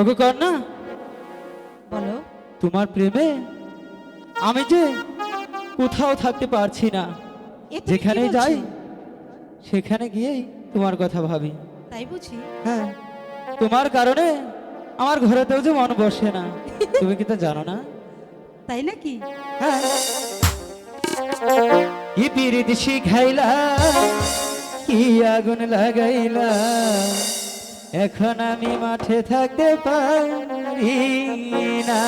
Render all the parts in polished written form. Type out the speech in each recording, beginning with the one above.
ওগো কন্যা, বলো। তোমার প্রেমে আমি যে কোথাও থাকতে পারছি না। এ তুমি কি যেখানে বলছো? যাই সেখানে গিয়েই তোমার কথা ভাবি। তাই বুঝি? হ্যাঁ, তোমার কারণে আমার ঘরেতেও যে মন বসে না। তুমি কি তা জানো না? তাই নাকি? হ্যাঁ, কি পিরিত শিখাইলা, কি আগুন লাগাইলা, এখন আমি মাঠে থাকতে পারি না।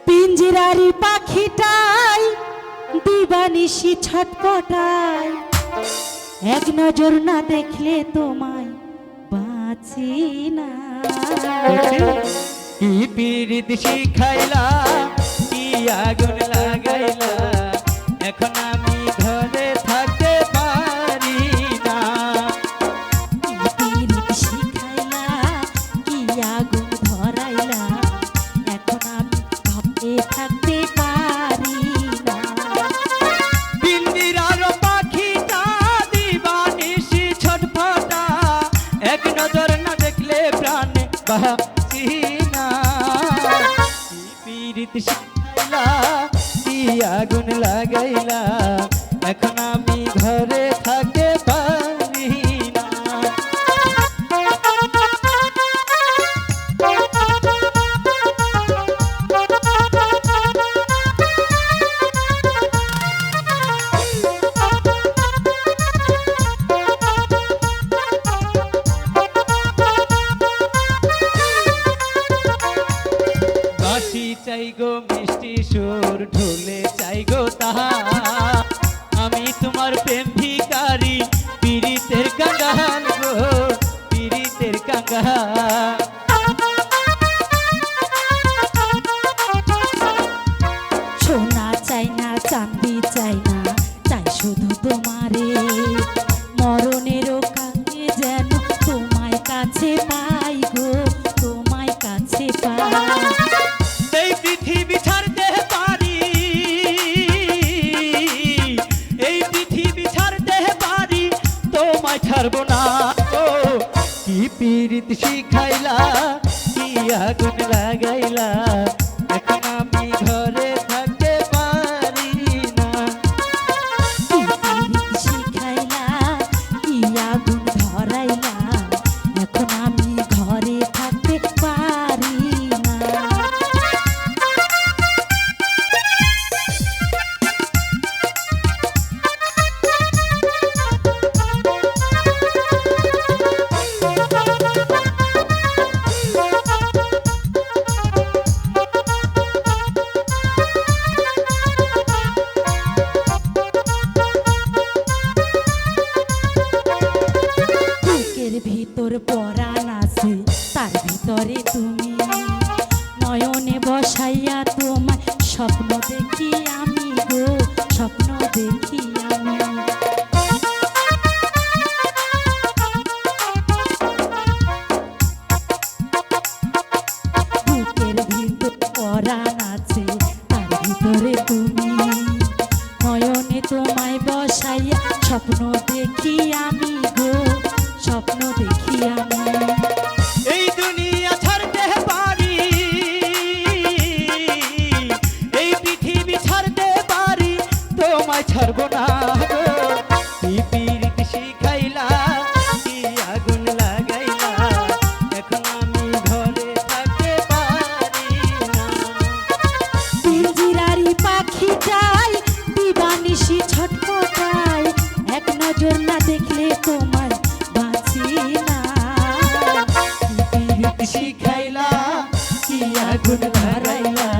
পিঞ্জিরারি পাখিটাই দিবানিশি ছটপটায়, এক নজর না দেখলে তোমায় বাঁচি না। কি পিরিত শিখাইলা, কি আগুন লাগাইলা, এখন আমি ঘরে থাকতে পারি না। পিরিত শিখাইলা, কি আগুন ধরাইলা, এখন আমি ঘরে থাকতে পারি না। পিঞ্জিরার পাখিটা দিবানিশি ছটফটা, এক নজর না দেখলে প্রাণে বাঁচি না। কি পিরিত শিখাইলা, কি আগুন লাগাইলা, এখন আমি ঘরে থাকতে পারি না। বাঁশি চাই গো মিষ্টি সুর, ঢোলে চাই গো তাহা, আমি তোমার প্রেম ভিখারি, পীড়িতের কাঙ্গাল গো, পীড়িতের কাঙ্গাল। সোনা চাই না, চাঁদি চাই না, চাই শুধু তোমারে। মরণেরও কাছে যেন তোমায় কাছে পাই গো, তোমায় কাছে পাই। এই পৃথিবী ছাড়তে পারি, এই পৃথিবী ছাড়তে পারি, তোমায় ছাড়বো না গো। কি পীড়িত শিখাইলা, কি আগুন লাগাইলা, এখন আমি ঘরে থাকতে পারি না। কি পিরিত শিখাইলা, কি আগুন ধরাইলা, এখন আমি ঘরে থাকতে পারি না। বুকের ভিতর পরাণ আছে, তার ভিতরে তুমি। নয়নে বসাইয়া তোমায় স্বপ্ন দেখি আমি গো, স্বপ্ন দেখি আমি। বুকের ভিতর পরাণ আছে, তার ভিতরে তুমি। নয়নে তোমায় বসাইয়া স্বপ্ন দেখি আমি গো, স্বপ্ন দেখি আমি। এই দুনিয়া ছাড়তে পারি, এই পৃথিবী ছাড়তে পারি, তোমায় ছাড়বো না গো। কি পীড়িত শিখাইলা, কি আগুন লাগাইলা, এখন আমি ঘরে থাকতে পারি না। পিঞ্জিরারি পাখিটাই দিবানিশি ছটফটায়, এক নজর না দেখলে তোমায় বাঁচি না। কি পীড়িত শিখাইলা, কি আগুন ধরাইলা,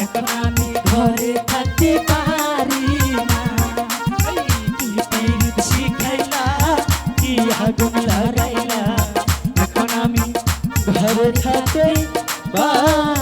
এখন আমি ঘরে থাকতে পারি না। কি পীড়িত শিখাইলা, কি আগুন লাগাইলা, এখন আমি ঘরে থাকতে পারি